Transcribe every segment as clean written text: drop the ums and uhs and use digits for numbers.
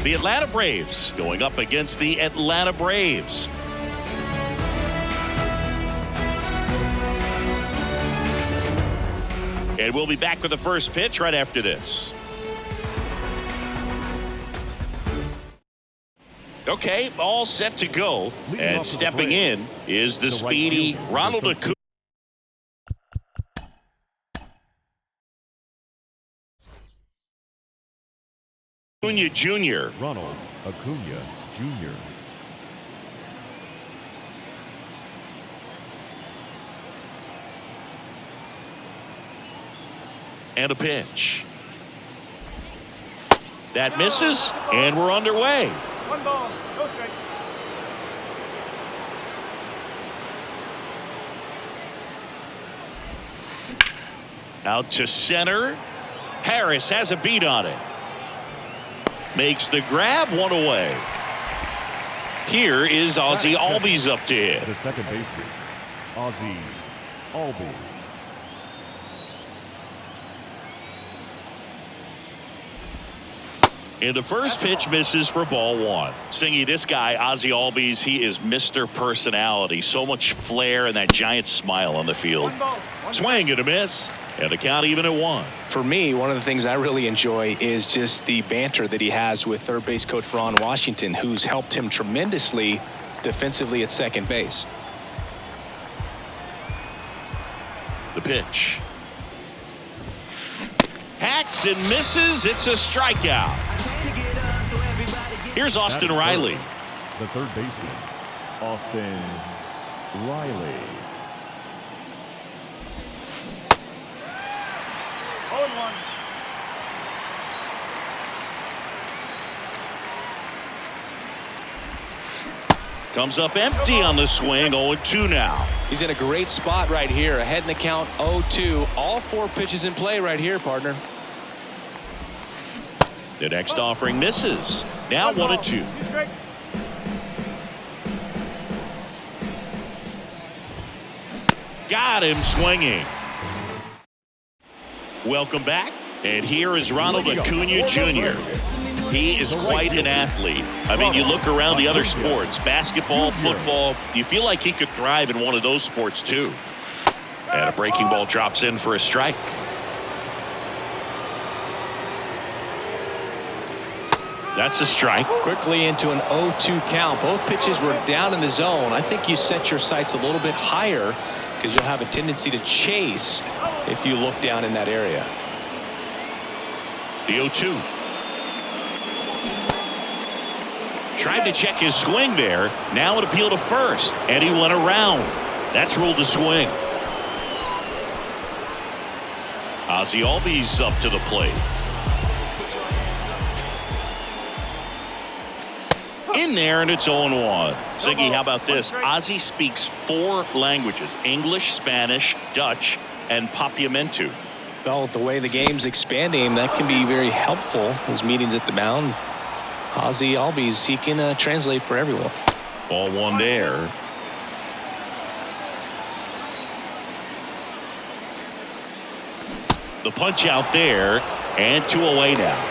The Atlanta Braves going up against the Atlanta Braves. And we'll be back with the first pitch right after this. Okay, all set to go. And stepping in is the speedy Ronald Acuna. Jr. Ronald Acuna Jr. And a pitch. That misses, and we're underway. One ball, go straight. Out to center. Harris has a beat on it. Makes the grab, one away. Here is Ozzie Albies up to hit. The second baseman, Ozzie Albies. And the first pitch misses for ball one. Singy, this guy, Ozzie Albies, he is Mr. Personality. So much flair and that giant smile on the field. Swing and a miss. And the count even at one. For me, one of the things I really enjoy is just the banter that he has with third base coach Ron Washington, who's helped him tremendously defensively at second base. The pitch. Hacks and misses. It's a strikeout. Here's Austin Riley. The third baseman, Austin Riley. Comes up empty on the swing. 0-2 now. He's in a great spot right here. Ahead in the count, 0-2. All four pitches in play right here, partner. The next offering misses. Now 1-2. Got him swinging. Welcome back. And here is Ronald Acuna Jr. He is quite an athlete. I mean, you look around the other sports, basketball, football, you feel like he could thrive in one of those sports too. And a breaking ball drops in for a strike. That's a strike. Quickly into an 0-2 count. Both pitches were down in the zone. I think you set your sights a little bit higher because you'll have a tendency to chase if you look down in that area. The 0-2. Tried to check his swing there. Now an appeal to first. And he went around. That's ruled a swing. Ozzie Albies up to the plate. In there, and it's 0-1. Ziggy, how about this? Ozzie speaks 4 languages: English, Spanish, Dutch, and Papiamentu. Well, the way the game's expanding, that can be very helpful. Those meetings at the mound. Ozzie Albies, he can translate for everyone. Ball one there. The punch out there, and 2 away now.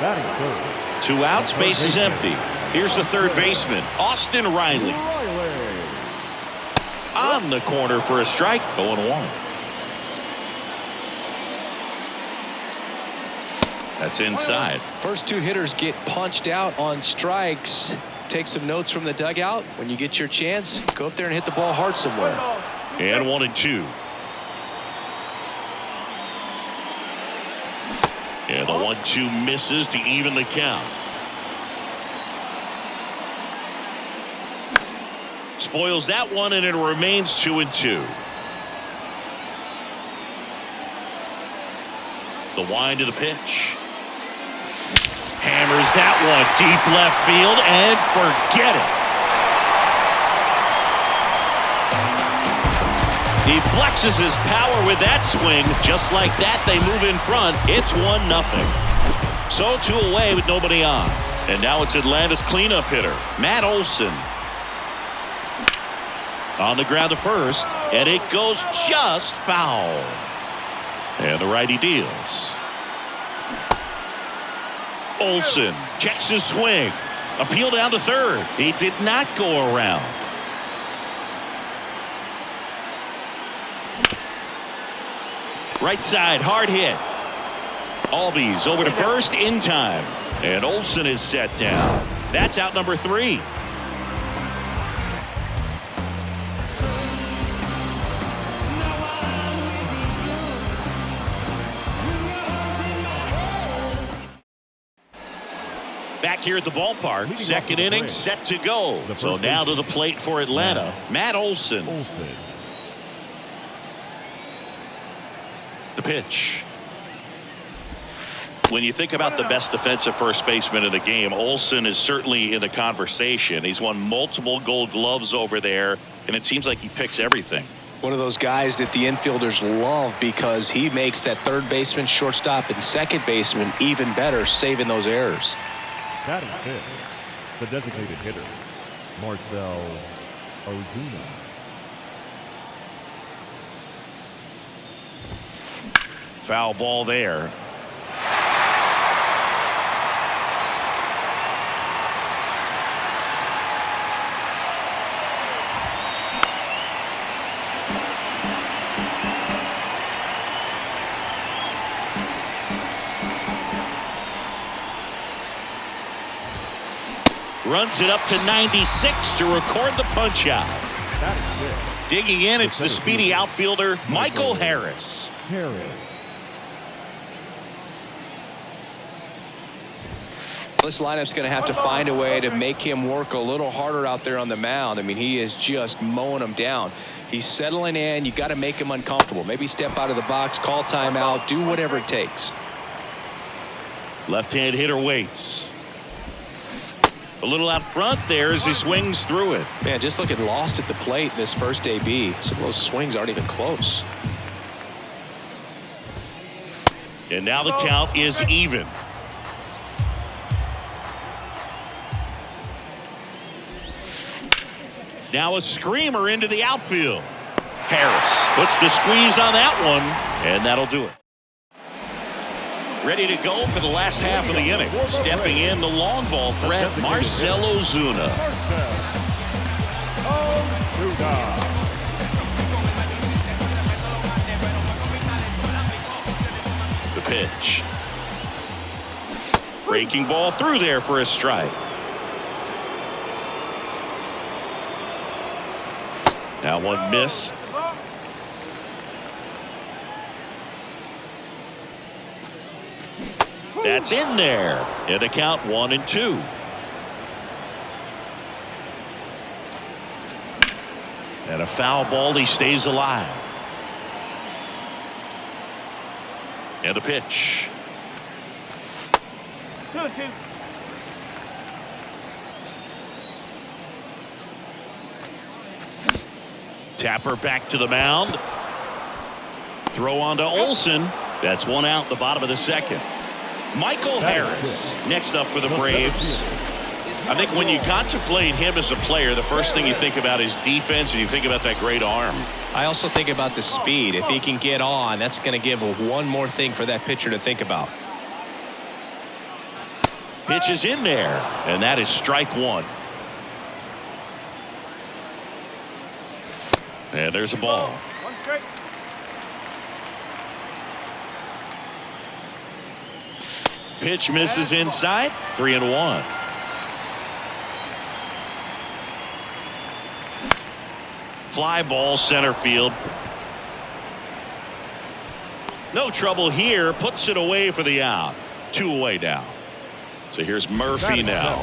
Batting third. 2 outs, base is empty. Here's the third baseman, Austin Riley. On the corner for a strike, 0-1. That's inside. First 2 hitters get punched out on strikes. Take some notes from the dugout. When you get your chance, go up there and hit the ball hard somewhere. And 1-2. And the 1-2 misses to even the count. Spoils that one, and it remains 2-2. The wind to the pitch. Hammers that one deep left field, and forget it. He flexes his power with that swing. Just like that, they move in front. It's 1-0. So 2 away with nobody on. And now it's Atlanta's cleanup hitter, Matt Olson. On the ground to first, and it goes just foul. And the righty deals. Olsen checks his swing. Appeal down to third. He did not go around. Right side, hard hit. Albies over to first in time. And Olsen is set down. That's out number 3. Back here at the ballpark, second inning set to go. So now to the plate for Atlanta, Matt Olsen. The pitch. When you think about the best defensive first baseman in the game, Olsen is certainly in the conversation. He's won multiple Gold Gloves over there, and it seems like he picks everything. One of those guys that the infielders love because he makes that third baseman, shortstop, and second baseman even better, saving those errors. Batting fifth, the designated hitter, Marcell Ozuna. Foul ball there. Runs it up to 96 to record the punch out. Digging in, it's the speedy outfielder, Michael Harris. This lineup's going to have to find a way to make him work a little harder out there on the mound. I mean, he is just mowing them down. He's settling in. You got to make him uncomfortable. Maybe step out of the box, call timeout, do whatever it takes. Left-hand hitter waits. A little out front there as he swings through it. Man, just look at lost at the plate this first AB. Some of those swings aren't even close. And now the count is even. Now a screamer into the outfield. Harris puts the squeeze on that one, and that'll do it. Ready to go for the last half of the inning. Stepping in the long ball threat, Marcell Ozuna. The pitch. Breaking ball through there for a strike. Now one missed. That's in there. And the count 1-2. And a foul ball. He stays alive. And the pitch. Tapper back to the mound. Throw on to Olsen. That's one out, the bottom of the second. Michael Harris next up for the Braves. I think when you contemplate him as a player, the first thing you think about is defense, and you think about that great arm. I also think about the speed. If he can get on, that's going to give one more thing for that pitcher to think about. Pitch is in there, and that is strike one. And there's a ball. Pitch misses inside. 3-1. Fly ball center field. No trouble here. Puts it away for the out. 2 away now. So here's Murphy now.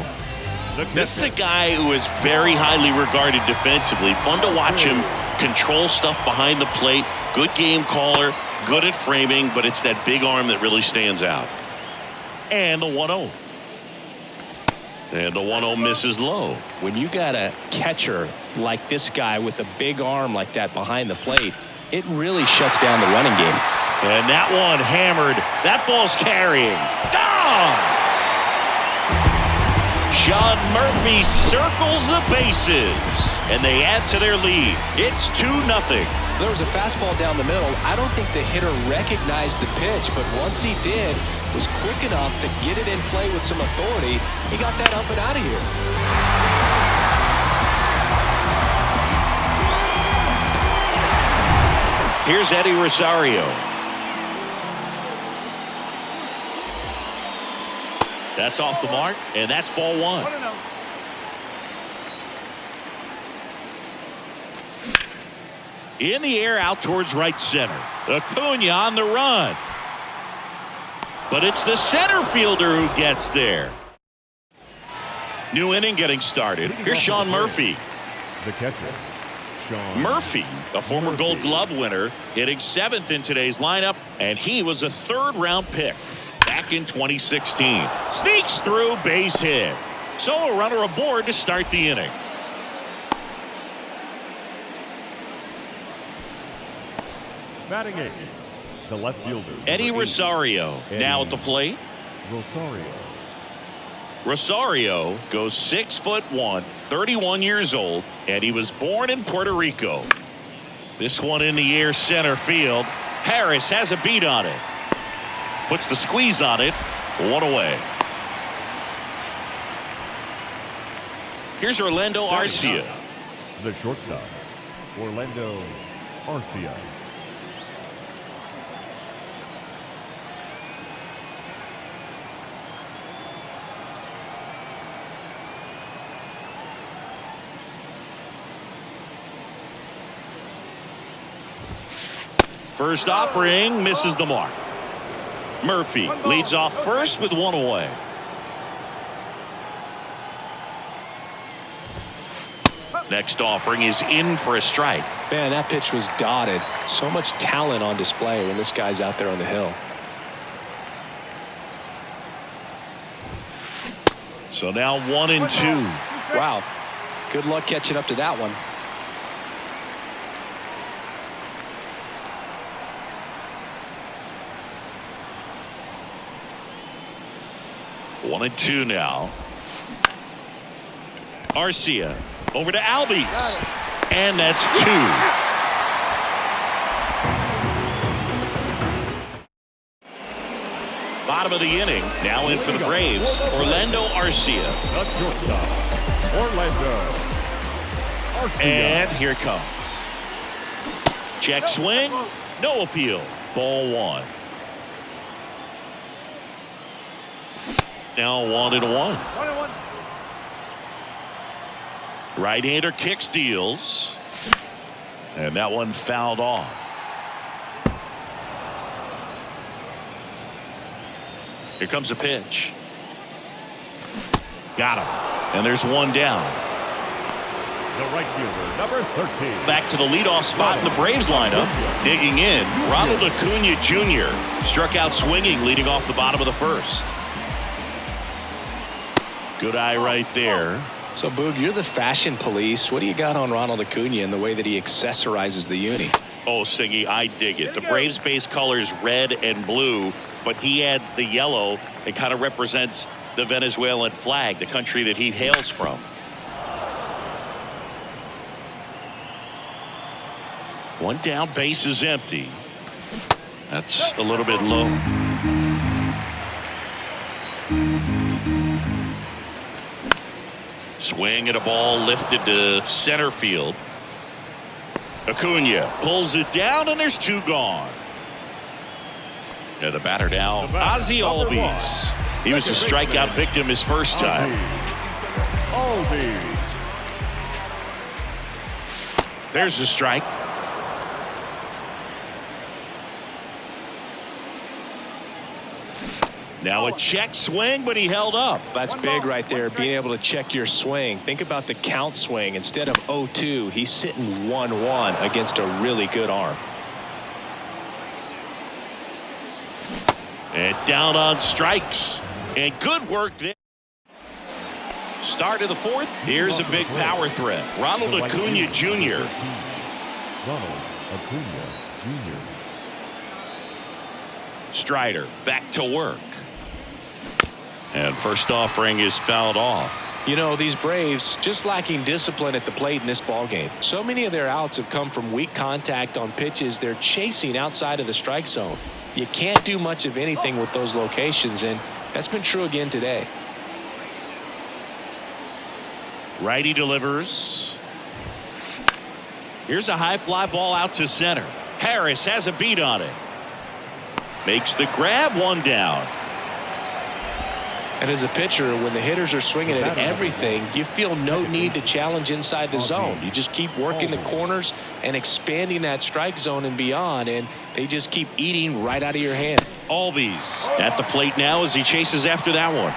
This is a guy who is very highly regarded defensively. Fun to watch him control stuff behind the plate. Good game caller. Good at framing. But it's that big arm that really stands out. And the 1-0. And the 1-0 misses low. When you got a catcher like this guy with a big arm like that behind the plate, it really shuts down the running game. And that one hammered. That ball's carrying. Gone! Sean Murphy circles the bases, and they add to their lead. It's 2-0. There was a fastball down the middle. I don't think the hitter recognized the pitch, but once he did, was quick enough to get it in play with some authority. He got that up and out of here. Here's Eddie Rosario. That's off the mark, and that's ball one. In the air, out towards right center. Acuna on the run. But it's the center fielder who gets there. New inning getting started. Here's Sean Murphy. The catcher, Sean Murphy, a former Gold Glove winner, hitting 7th in today's lineup, and he was a 3rd-round pick back in 2016. Sneaks through, base hit. So a runner aboard to start the inning. batting 8. The left fielder, Eddie Rosario now at the plate. Rosario goes 6'1", 31 years old, and he was born in Puerto Rico. This one in the air, center field. Harris has a beat on it. Puts the squeeze on it. 1 away. Here's Orlando Arcia. The shortstop, Orlando Arcia. First offering misses the mark. Murphy leads off first with 1 away. Next offering is in for a strike. Man, that pitch was dotted. So much talent on display when this guy's out there on the hill. So now 1-2. Wow. Good luck catching up to that one. One and two now. Arcia over to Albies. And that's 2. Bottom of the inning. Now in for the Braves. Orlando Arcia. The shortstop, Orlando Arcia. And here it comes. Check swing. No appeal. Ball 1. Now 1-1. Right-hander kicks, deals. And that one fouled off. Here comes a pitch. Got him. And there's one down. The right fielder, number 13. Back to the leadoff spot in the Braves lineup. Digging in, Ronald Acuna Jr. struck out swinging, leading off the bottom of the first. Good eye right there. So, Boog, you're the fashion police. What do you got on Ronald Acuna and the way that he accessorizes the uni? Oh, Singy, I dig it. The Braves base colors red and blue, but he adds the yellow. It kind of represents the Venezuelan flag, the country that he hails from. One down, base is empty. That's a little bit low. Swing at a ball lifted to center field. Acuna pulls it down, and there's 2 gone. Yeah, the batter now, Ozzie Albies. He was a strikeout victim his first time. Albies. There's the strike. Now a check swing, but he held up. That's big right there, being able to check your swing. Think about the count swing. Instead of 0-2, he's sitting 1-1 against a really good arm. And down on strikes. And good work there. Start of the 4th. Here's a big power threat. Ronald Acuna Jr. Ronald Acuna Jr. Strider back to work. And first offering is fouled off. You know, these Braves just lacking discipline at the plate in this ballgame. So many of their outs have come from weak contact on pitches they're chasing outside of the strike zone. You can't do much of anything with those locations, and that's been true again today. Righty delivers. Here's a high fly ball out to center. Harris has a beat on it. Makes the grab, one down. And as a pitcher, when the hitters are swinging at everything, you feel no need to challenge inside the zone. You just keep working the corners and expanding that strike zone and beyond, and they just keep eating right out of your hand. Albies at the plate now as he chases after that one.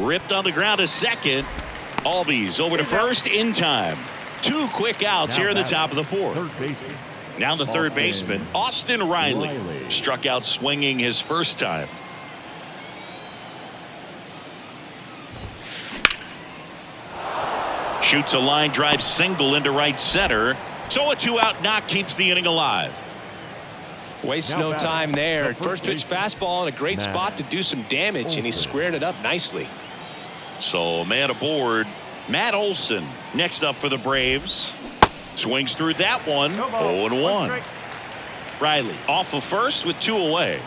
Ripped on the ground to second. Albies over to first in time. 2 quick outs here in the top of the 4th. Now the third baseman, Austin Riley. Struck out swinging his first time. Shoots a line drive single into right center. So a 2-out knock keeps the inning alive. Wastes no time there. First pitch fastball in a great spot to do some damage, and he squared it up nicely. So man aboard, Matt Olson next up for the Braves. Swings through that one. 0-1. Riley off of first with 2 away.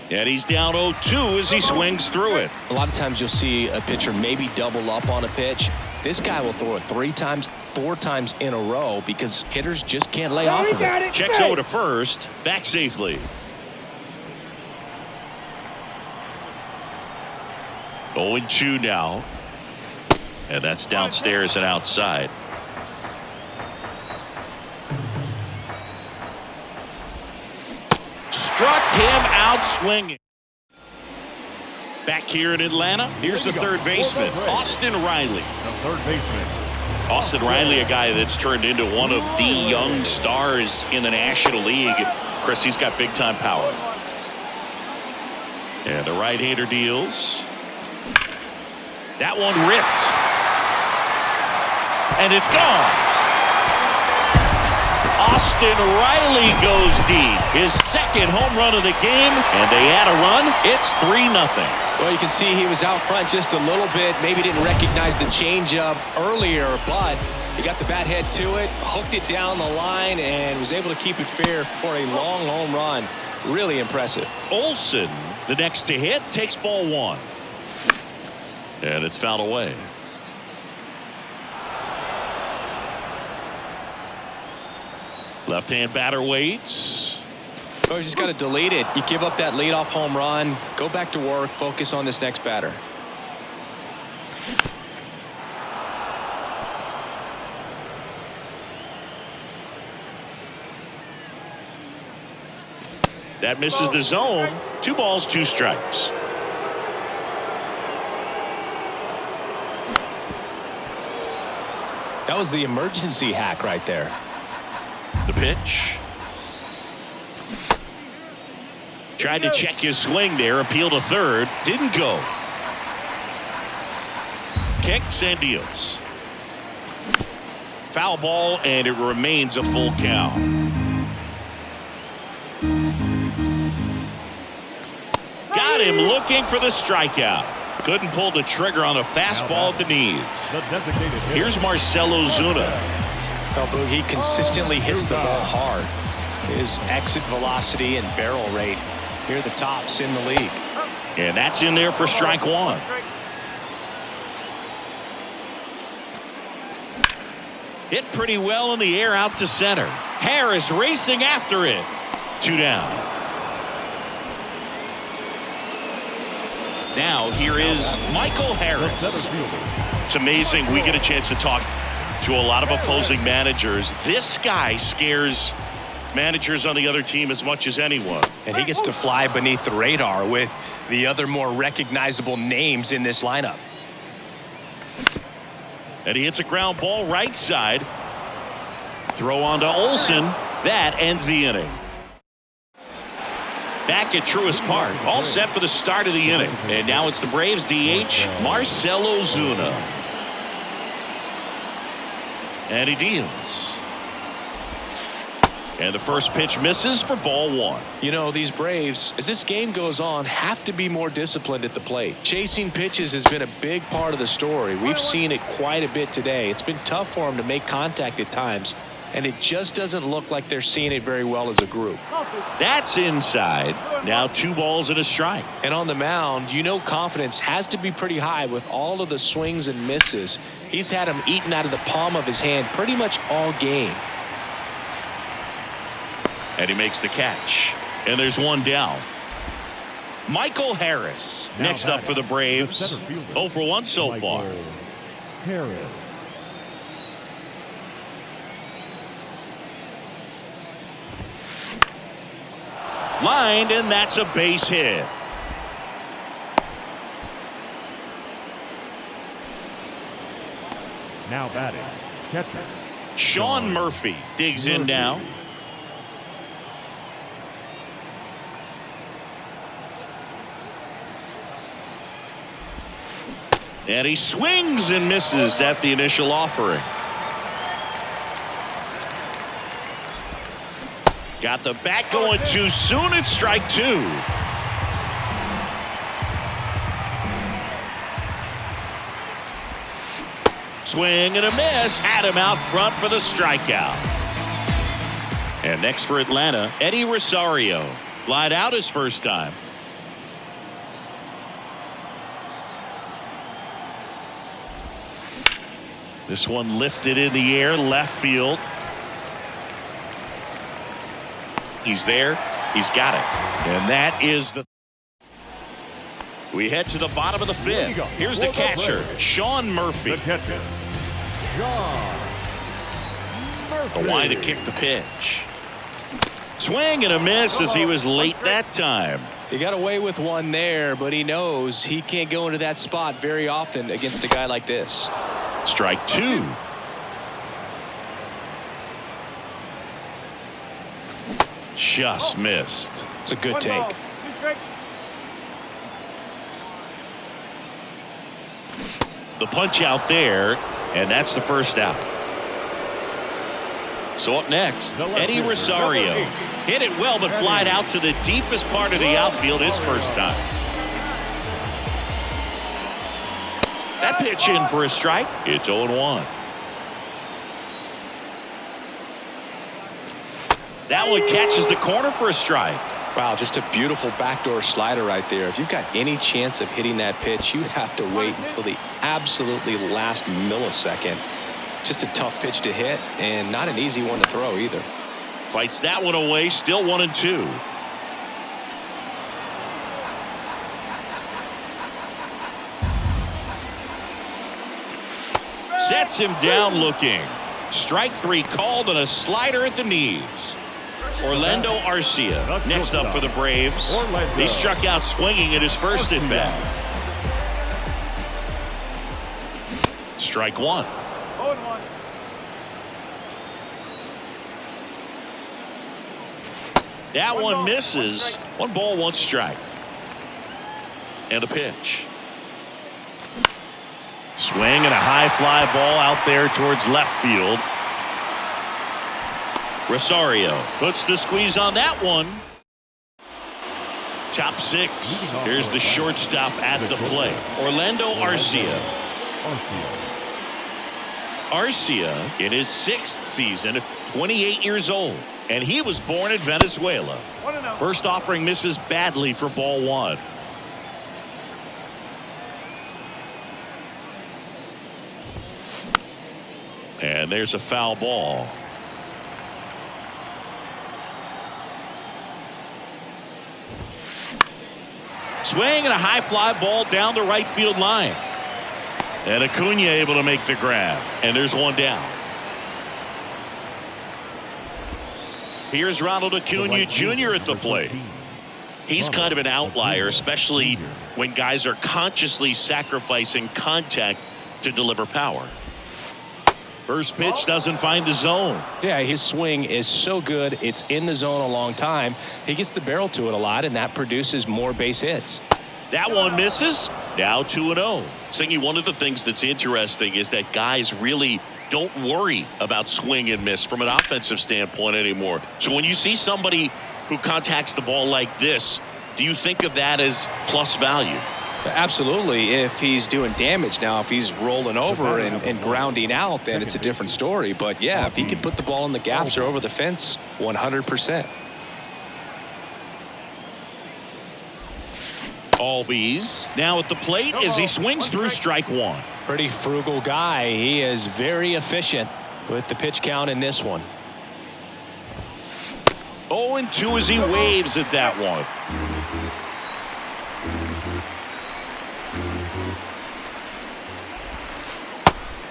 And he's down 0-2 as he swings through it. A lot of times you'll see a pitcher maybe double up on a pitch. This guy will throw it 3 times, 4 times in a row because hitters just can't lay off of it. Checks over to first, back safely. 0-2 now. And that's downstairs and outside. Struck him out swinging. Back here in Atlanta, here's the third baseman, Austin Riley. Austin Riley, a guy that's turned into one of the young stars in the National League. Chris, he's got big-time power. And the right-hander deals. That one ripped. And it's gone. Austin Riley goes deep. His second home run of the game, and they add a run. It's 3-0. Well, you can see he was out front just a little bit. Maybe didn't recognize the changeup earlier, but he got the bat head to it, hooked it down the line, and was able to keep it fair for a long home run. Really impressive. Olson, the next to hit, takes ball 1. And it's fouled away. Left-hand batter waits. Oh, you just got to delete it. You give up that leadoff home run. Go back to work. Focus on this next batter. That misses the zone. 2 balls, 2 strikes. That was the emergency hack right there. The pitch. Tried to check his swing there. Appeal to third. Didn't go. Kicks and deals. Foul ball, and it remains a full count. Got him looking for the strikeout. Couldn't pull the trigger on a fastball at the knees. Here's Marcell Ozuna. Well, he consistently hits the ball hard. His exit velocity and barrel rate near the tops in the league. And that's in there for strike 1. Hit pretty well in the air out to center. Harris racing after it. 2 down. Now here is Michael Harris. It's amazing we get a chance to talk to a lot of opposing managers. This guy scares managers on the other team as much as anyone. And he gets to fly beneath the radar with the other more recognizable names in this lineup. And he hits a ground ball right side. Throw on to Olson. That ends the inning. Back at Truist Park, all set for the start of the inning. And now it's the Braves DH, Marcell Ozuna. And he deals. And the first pitch misses for ball one. You know, these Braves, as this game goes on, have to be more disciplined at the plate. Chasing pitches has been a big part of the story. We've seen it quite a bit today. It's been tough for them to make contact at times, and it just doesn't look like they're seeing it very well as a group. That's inside. Now 2 balls and a strike. And on the mound, you know, confidence has to be pretty high with all of the swings and misses. He's had them eaten out of the palm of his hand pretty much all game. And he makes the catch. And there's 1 down. Michael Harris next up for the Braves. 0 for 1 so far. Harris. Lined, and that's a base hit. Now batting, catcher Sean Murphy digs in now. And he swings and misses at the initial offering. Got the bat going too soon. It's strike 2. Swing and a miss. Had him out front for the strikeout. And next for Atlanta, Eddie Rosario. Flied out his first time. This one lifted in the air, left field. He's there. He's got it. And that is the... We head to the bottom of the 5th. Here's the catcher, Sean Murphy. The catcher, Sean Murphy. The line to kick the pitch. Swing and a miss as he was late that time. He got away with one there, but he knows he can't go into that spot very often against a guy like this. Strike 2. Just missed. It's a good take. The punch out there, and that's the first out. So up next, Eddie Rosario. Hit it well, but flied out to the deepest part of the outfield his first time. That pitch in for a strike. It's 0-1. That one catches the corner for a strike. Wow, just a beautiful backdoor slider right there. If you've got any chance of hitting that pitch, you have to wait until the absolutely last millisecond. Just a tough pitch to hit, and not an easy one to throw either. Fights that one away, still 1-2. Sets him down looking. Strike 3 called on a slider at the knees. Orlando Arcia next up for the Braves. He struck out swinging at his first at bat. Strike 1. That one misses. 1 ball, 1 strike. And a pitch. Swing and a high fly ball out there towards left field. Rosario puts the squeeze on that one. Top 6. Here's the shortstop at the plate, Orlando Arcia. Arcia in his 6th season, 28 years old, and he was born in Venezuela. First offering misses badly for ball 1. And there's a foul ball. Swing and a high fly ball down the right field line. And Acuna able to make the grab. And there's 1 down. Here's Ronald Acuna Jr. at the plate. He's kind of an outlier, especially when guys are consciously sacrificing contact to deliver power. First pitch doesn't find the zone. Yeah, his swing is so good. It's in the zone a long time. He gets the barrel to it a lot, and that produces more base hits. That one misses. Now 2-0. Singy, one of the things that's interesting is that guys really don't worry about swing and miss from an offensive standpoint anymore. So when you see somebody who contacts the ball like this, do you think of that as plus value? Absolutely, if he's doing damage. Now, if he's rolling over and grounding out, then it's a different story. But, yeah, if he can put the ball in the gaps or over the fence, 100%. Albies now at the plate as he swings through strike one. Pretty frugal guy. He is very efficient with the pitch count in this one. 0-2 as he waves at that one.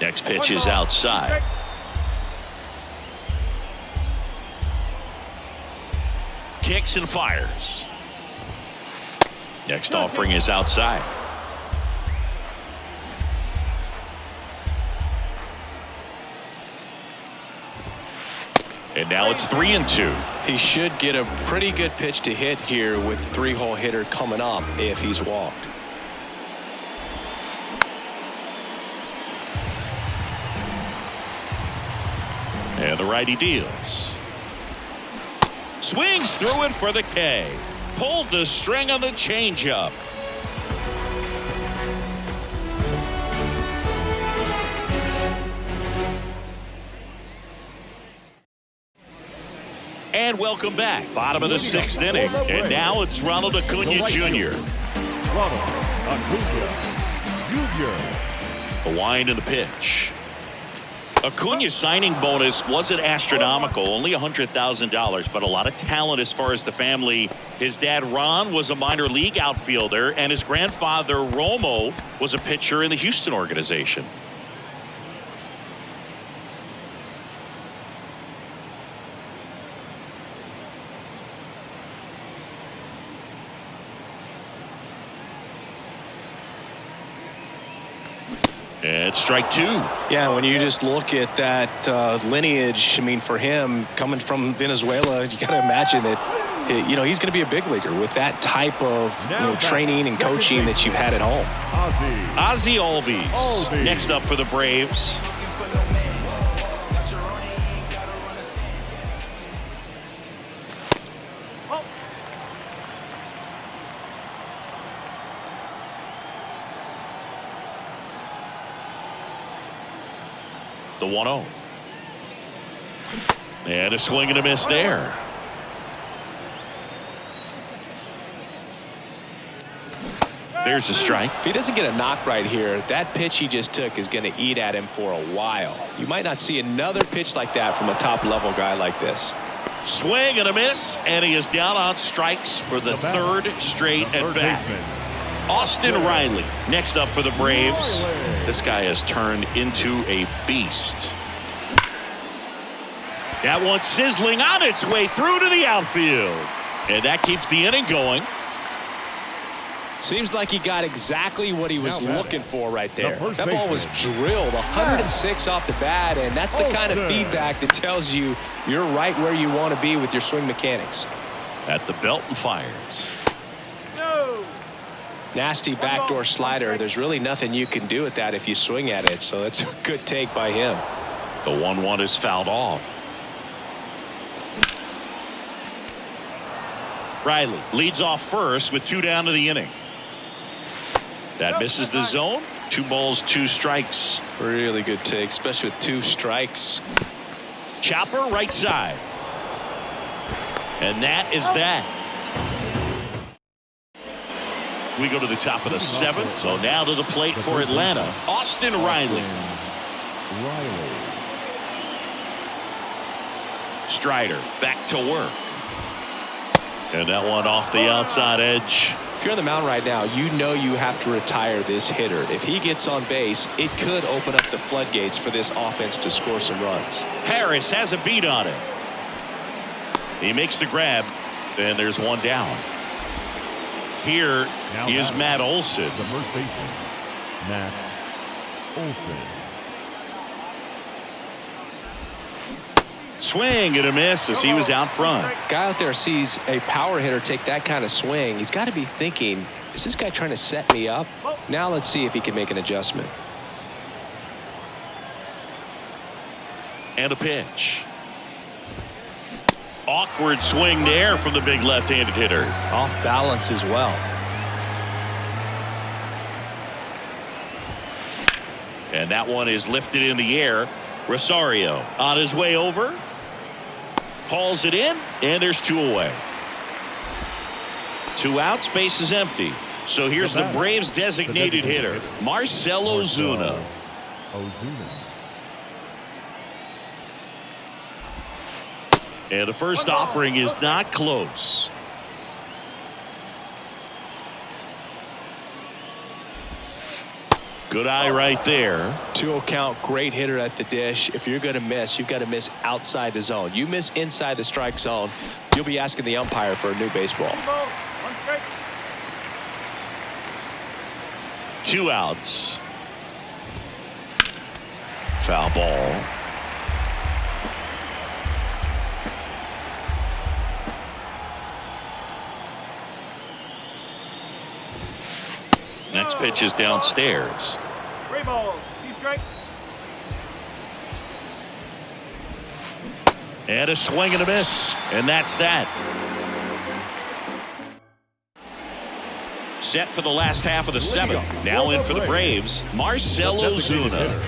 Next pitch is outside. Kicks and fires. Next offering is outside. And now it's 3-2. He should get a pretty good pitch to hit here with 3-hole hitter coming up if he's walked. And the righty deals. Swings through it for the K. Pulled the string on the changeup. And welcome back. Bottom of the 6th inning. And now it's Ronald Acuna Jr. Ronald Acuna Jr. The wind and the pitch. Acuna's signing bonus wasn't astronomical, only $100,000, but a lot of talent as far as the family. His dad, Ron, was a minor league outfielder, and his grandfather, Romo, was a pitcher in the Houston organization. And strike two. Yeah, when you just look at that lineage, I mean, for him coming from Venezuela, you got to imagine that, he's going to be a big leaguer with that type of training and coaching that you've had at home. Ozzie Albies. Next up for the Braves. The 1-0. And a swing and a miss there. There's a strike. If he doesn't get a knock right here, that pitch he just took is going to eat at him for a while. You might not see another pitch like that from a top-level guy like this. Swing and a miss, and he is down on strikes for the third straight at bat. Austin Riley next up for the Braves. This guy has turned into a beast. That one sizzling on its way through to the outfield. And that keeps the inning going. Seems like he got exactly what he was looking for right there. That ball was drilled 106 off the bat, and that's the kind of feedback that tells you you're right where you want to be with your swing mechanics. At the belt and fires. Nasty backdoor slider. There's really nothing you can do with that if you swing at it, so that's a good take by him. The 1-1 is fouled off. Riley leads off first with 2 down to the inning. That misses the zone. 2 balls, 2 strikes. Really good take, especially with 2 strikes. Chopper right side. And that is that. We go to the top of the 7th. So now to the plate for Atlanta, Austin Riley. Strider back to work. And that one off the outside edge. If you're on the mound right now, you know you have to retire this hitter. If he gets on base, it could open up the floodgates for this offense to score some runs. Harris has a beat on it. He makes the grab, and there's 1 down. Here is Matt Olson. The first baseman, Matt Olson. Swing and a miss as he was out front. Guy out there sees a power hitter take that kind of swing. He's got to be thinking, is this guy trying to set me up? Now let's see if he can make an adjustment. And a pitch. Awkward swing there from the big left-handed hitter. Off balance as well. And that one is lifted in the air. Rosario on his way over. Hauls it in, and there's 2 away. 2 outs, base is empty. So here's the Braves designated hitter, Marcell Ozuna. And the first offering is not close. Good eye right there. 2-0 count, great hitter at the dish. If you're going to miss, you've got to miss outside the zone. You miss inside the strike zone, you'll be asking the umpire for a new baseball. 2 outs. Foul ball. Next pitch is downstairs. 3 balls. 2 strikes. And a swing and a miss. And that's that. Set for the last half of the 7th. Now in for the Braves, Marcell Ozuna.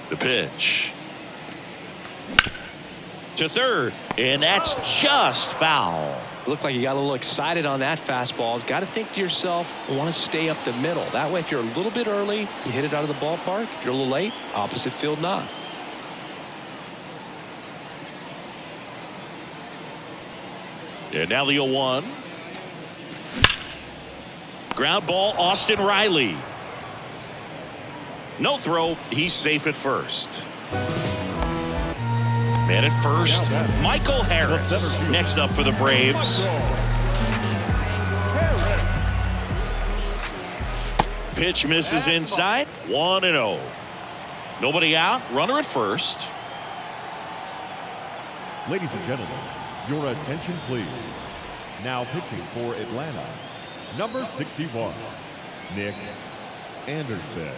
The pitch. To third, and that's just foul. Looked like you got a little excited on that fastball. Got to think to yourself, I want to stay up the middle. That way, if you're a little bit early, you hit it out of the ballpark. If you're a little late, opposite field not. And now the 0-1. Ground ball, Austin Riley. No throw. He's safe at first. Man at first, Michael Harris. Next up for the Braves. Pitch misses inside. 1-0. Nobody out. Runner at first. Ladies and gentlemen, your attention please. Now pitching for Atlanta, number 61, Nick Anderson.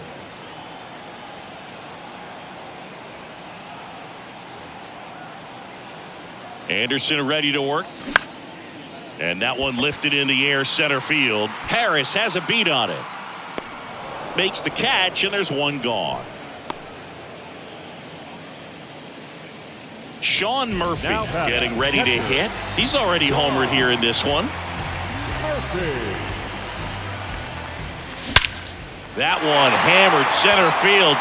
Anderson ready to work. And that one lifted in the air center field. Harris has a beat on it. Makes the catch, and there's one gone. Sean Murphy getting ready to hit. He's already homered here in this one. That one hammered center field.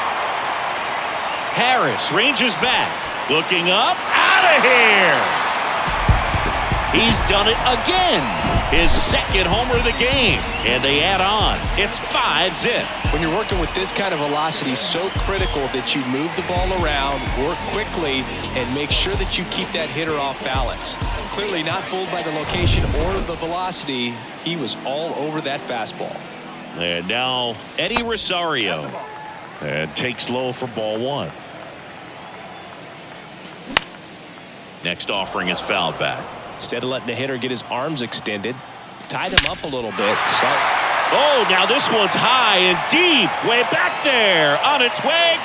Harris ranges back. Looking up. Out of here. He's done it again. His second homer of the game. And they add on. It's 5-zip. When you're working with this kind of velocity, so critical that you move the ball around, work quickly, and make sure that you keep that hitter off balance. Clearly not fooled by the location or the velocity. He was all over that fastball. And now Eddie Rosario. And takes low for ball 1. Next offering is fouled back. Instead of letting the hitter get his arms extended, tied him up a little bit. So oh, now this one's high and deep. Way back there. On its way.